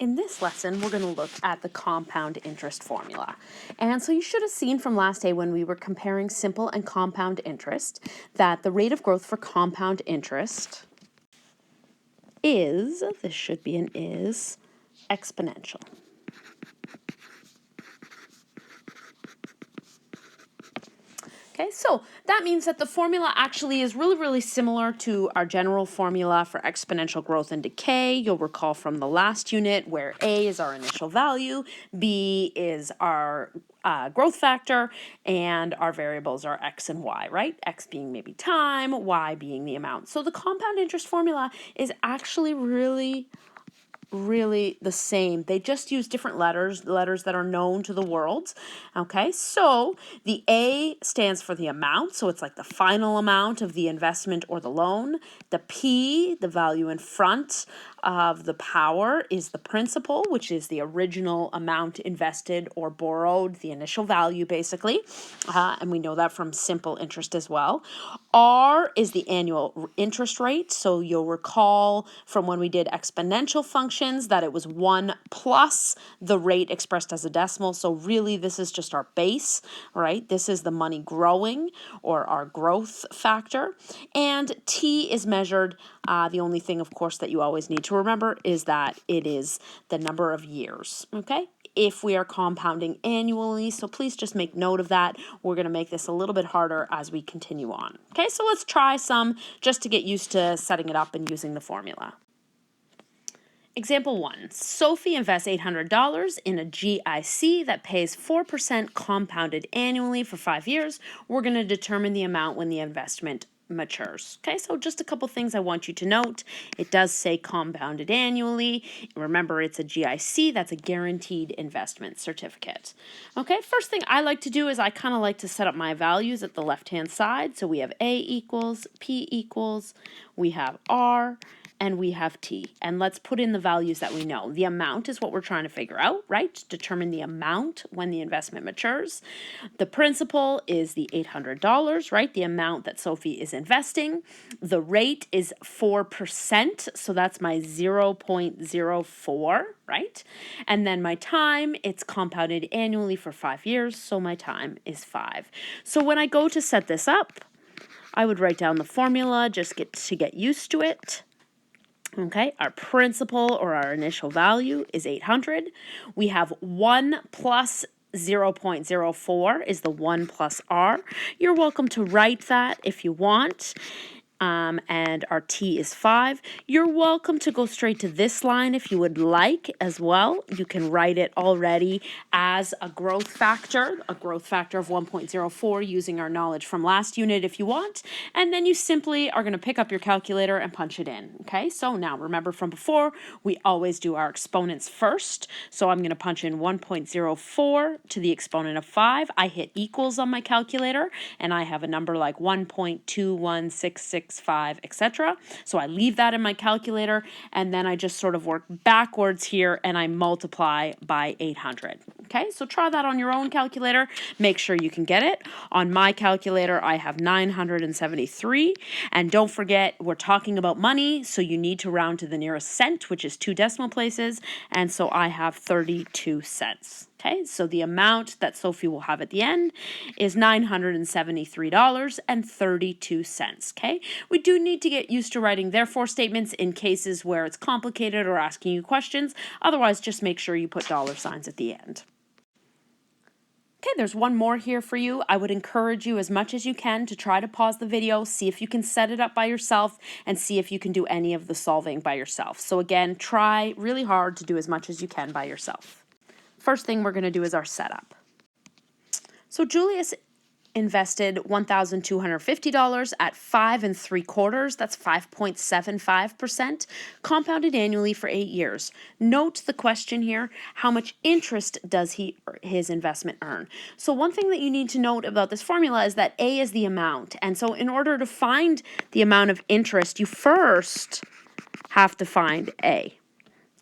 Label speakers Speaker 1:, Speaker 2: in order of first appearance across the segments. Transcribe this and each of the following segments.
Speaker 1: In this lesson, we're going to look at the compound interest formula. And so you should have seen from last day when we were comparing simple and compound interest that the rate of growth for compound interest is, this should be an is, exponential. Okay, so that means that the formula actually is really similar to our general formula for exponential growth and decay. You'll recall from the last unit where A is our initial value, B is our growth factor, and our variables are X and Y, right? X being maybe time, Y being the amount. So the compound interest formula is actually really the same. They just use different letters that are known to the world. Okay, so the A stands for the amount, so it's like the final amount of the investment or the loan. The P, the value in front of the power, is the principal, which is the original amount invested or borrowed, the initial value basically, and we know that from simple interest as well. R is the annual interest rate, so you'll recall from when we did exponential functions that it was 1 plus the rate expressed as a decimal, so really this is just our base, right? This is the money growing, or our growth factor. And T is measured, the only thing of course that you always need to remember is that it is the number of years, okay? If we are compounding annually, so please just make note of that. We're going to make this a little bit harder as we continue on. Okay, so let's try some just to get used to setting it up and using the formula. Example 1, Sophie invests $800 in a GIC that pays 4% compounded annually for 5 years. We're going to determine the amount when the investment matures. Okay, so just a couple things I want you to note. It does say compounded annually. Remember, it's a GIC, that's a guaranteed investment certificate. Okay, first thing I like to do is I kind of like to set up my values at the left-hand side. So we have A equals, P equals, we have R, and we have T. And let's put in the values that we know. The amount is what we're trying to figure out, right? Determine the amount when the investment matures. The principal is the $800, right? The amount that Sophie is investing. The rate is 4%, so that's my 0.04, right? And then my time, it's compounded annually for 5 years, so my time is 5. So when I go to set this up, I would write down the formula, just to get used to it. Okay, our principal or our initial value is 800. We have 1 plus 0.04 is the 1 plus R. You're welcome to write that if you want. And our T is 5. You're welcome to go straight to this line if you would like as well. You can write it already as a growth factor of 1.04 using our knowledge from last unit if you want. And then you simply are going to pick up your calculator and punch it in. Okay, so now remember from before, we always do our exponents first. So I'm going to punch in 1.04 to the exponent of 5. I hit equals on my calculator, and I have a number like 1.2166. 5, etc. So I leave that in my calculator, and then I just sort of work backwards here and I multiply by 800. Okay, so try that on your own calculator. Make sure you can get it. On my calculator, I have 973. And don't forget, we're talking about money, so you need to round to the nearest cent, which is 2 decimal places. And so I have 32 cents. Okay, so the amount that Sophie will have at the end is $973.32. Okay, we do need to get used to writing therefore statements in cases where it's complicated or asking you questions. Otherwise, just make sure you put dollar signs at the end. Okay, there's one more here for you. I would encourage you as much as you can to try to pause the video, see if you can set it up by yourself, and see if you can do any of the solving by yourself. So again, try really hard to do as much as you can by yourself. First thing we're going to do is our setup. So Julius invested $1,250 at 5 3/4. That's 5.75%, compounded annually for 8 years. Note the question here: how much interest does his investment earn? So one thing that you need to note about this formula is that A is the amount, and so in order to find the amount of interest, you first have to find A.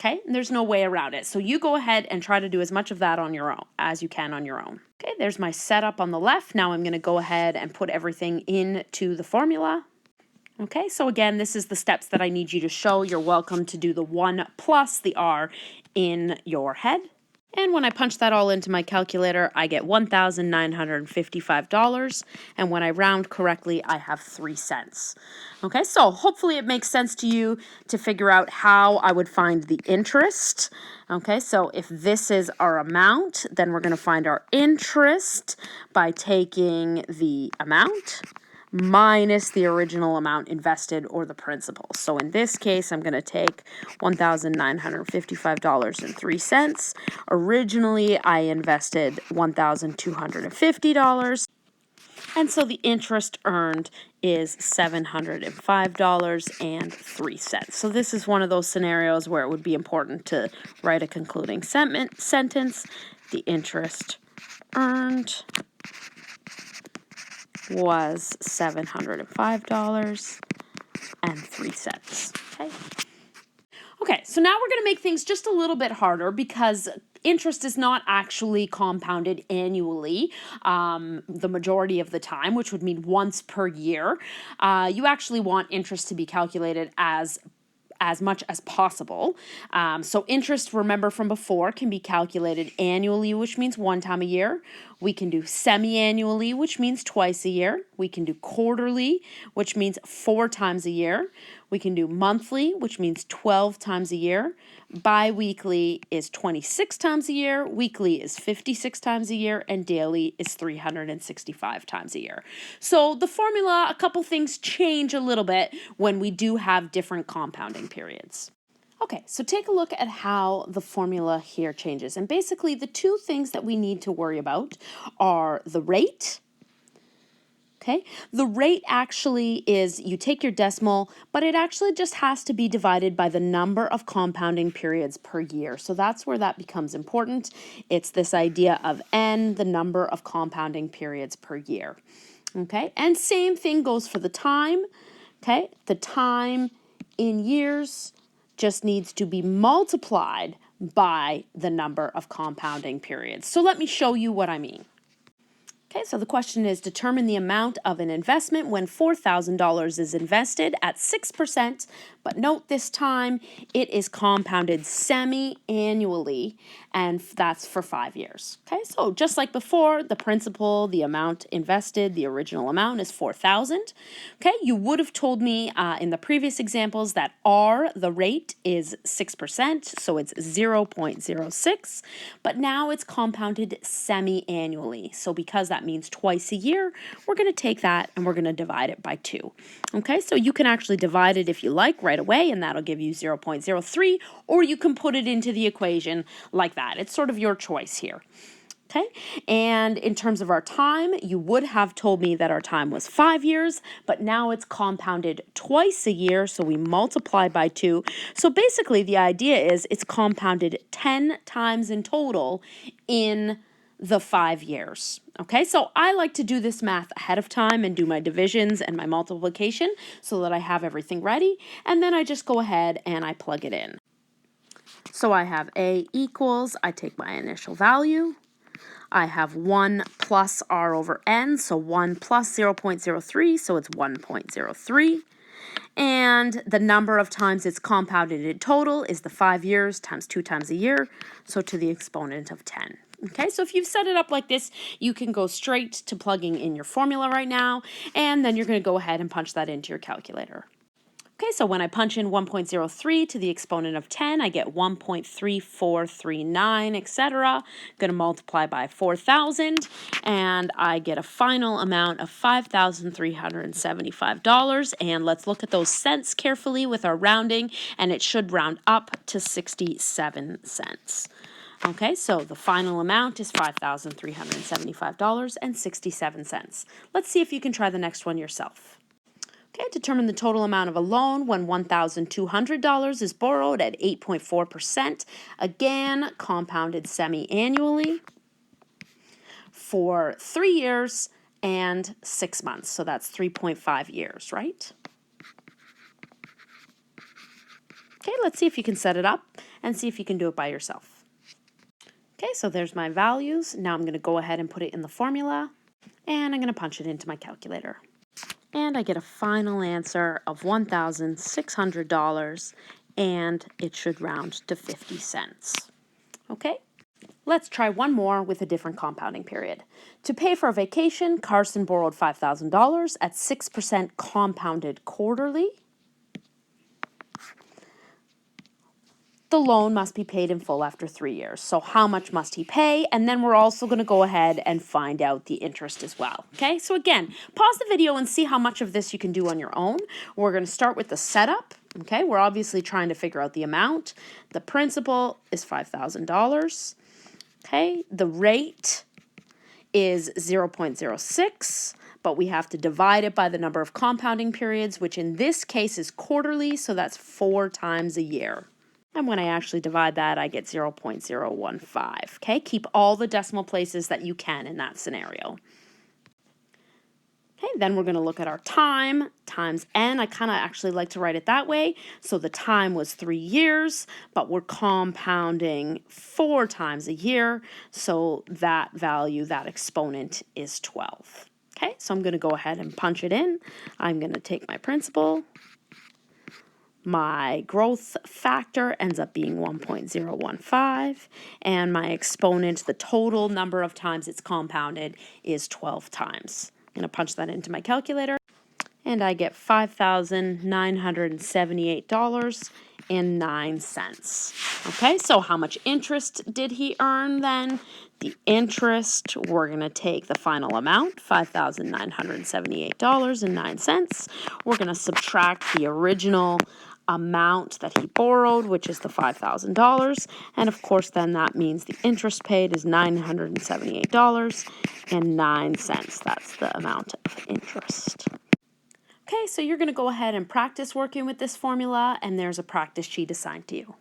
Speaker 1: Okay, and there's no way around it. So you go ahead and try to do as much of that on your own as you can on your own. Okay, there's my setup on the left. Now I'm going to go ahead and put everything into the formula. Okay, so again, this is the steps that I need you to show. You're welcome to do the 1 plus the r in your head. And when I punch that all into my calculator, I get $1,955. And when I round correctly, I have 3 cents. Okay, so hopefully it makes sense to you to figure out how I would find the interest. Okay, so if this is our amount, then we're going to find our interest by taking the amount minus the original amount invested or the principal. So in this case, I'm going to take $1,955.03. Originally, I invested $1,250. And so the interest earned is $705.03. So this is one of those scenarios where it would be important to write a concluding sentence. The interest earned was $705.03. Okay. Okay, so now we're going to make things just a little bit harder because interest is not actually compounded annually the majority of the time, which would mean once per year. You actually want interest to be calculated as much as possible. So interest, remember from before, can be calculated annually, which means 1 time a year. We can do semi-annually, which means twice a year. We can do quarterly, which means 4 times a year. We can do monthly, which means 12 times a year. Bi-weekly is 26 times a year, weekly is 56 times a year, and daily is 365 times a year. So the formula, a couple things change a little bit when we do have different compounding periods. Okay, so take a look at how the formula here changes. And basically the 2 things that we need to worry about are the rate. Okay, the rate actually is you take your decimal, but it actually just has to be divided by the number of compounding periods per year. So that's where that becomes important. It's this idea of n, the number of compounding periods per year. Okay, and same thing goes for the time. Okay, the time in years just needs to be multiplied by the number of compounding periods. So let me show you what I mean. Okay, so the question is determine the amount of an investment when $4,000 is invested at 6%, but note this time it is compounded semi-annually, and that's for 5 years. Okay, so just like before, the principal, the amount invested, the original amount is $4,000. Okay, you would have told me in the previous examples that R, the rate, is 6%, so it's 0.06, but now it's compounded semi-annually. So because that means twice a year, we're going to take that and we're going to divide it by 2. Okay, so you can actually divide it if you like right away, and that'll give you 0.03, or you can put it into the equation like that. It's sort of your choice here. Okay, and in terms of our time, you would have told me that our time was 5 years, but now it's compounded twice a year, so we multiply by 2. So basically the idea is it's compounded 10 times in total in the 5 years. Okay, so I like to do this math ahead of time and do my divisions and my multiplication so that I have everything ready, and then I just go ahead and I plug it in. So I have A equals, I take my initial value, I have 1 plus r over n, so 1 plus 0.03, so it's 1.03. And the number of times it's compounded in total is the 5 years times 2 times a year, so to the exponent of 10. Okay, so if you've set it up like this, you can go straight to plugging in your formula right now, and then you're going to go ahead and punch that into your calculator. Okay, so when I punch in 1.03 to the exponent of 10, I get 1.3439, etc. Going to multiply by 4,000, and I get a final amount of $5,375. And let's look at those cents carefully with our rounding, and it should round up to 67 cents. Okay, so the final amount is $5,375.67. Let's see if you can try the next one yourself. Okay, determine the total amount of a loan when $1,200 is borrowed at 8.4%. Again, compounded semi-annually for 3 years and 6 months. So that's 3.5 years, right? Okay, let's see if you can set it up and see if you can do it by yourself. Okay, so there's my values. Now I'm going to go ahead and put it in the formula, and I'm going to punch it into my calculator. And I get a final answer of $1,600, and it should round to 50 cents. Okay? Let's try one more with a different compounding period. To pay for a vacation, Carson borrowed $5,000 at 6% compounded quarterly. The loan must be paid in full after 3 years. So how much must he pay? And then we're also going to go ahead and find out the interest as well. Okay, so again, pause the video and see how much of this you can do on your own. We're going to start with the setup. Okay, we're obviously trying to figure out the amount. The principal is $5,000. Okay, the rate is 0.06, but we have to divide it by the number of compounding periods, which in this case is quarterly, so that's 4 times a year. And when I actually divide that, I get 0.015. Okay, keep all the decimal places that you can in that scenario. Okay, then we're going to look at our time times n. I kind of actually like to write it that way. So the time was 3 years, but we're compounding 4 times a year. So that value, that exponent is 12. Okay, so I'm going to go ahead and punch it in. I'm going to take my principal. My growth factor ends up being 1.015, and my exponent, the total number of times it's compounded, is 12 times. I'm going to punch that into my calculator, and I get $5,978.09. Okay, so how much interest did he earn then? The interest, we're going to take the final amount, $5,978.09. We're going to subtract the original amount that he borrowed, which is the $5,000. And of course, then that means the interest paid is $978.09. That's the amount of interest. Okay, so you're going to go ahead and practice working with this formula, and there's a practice sheet assigned to you.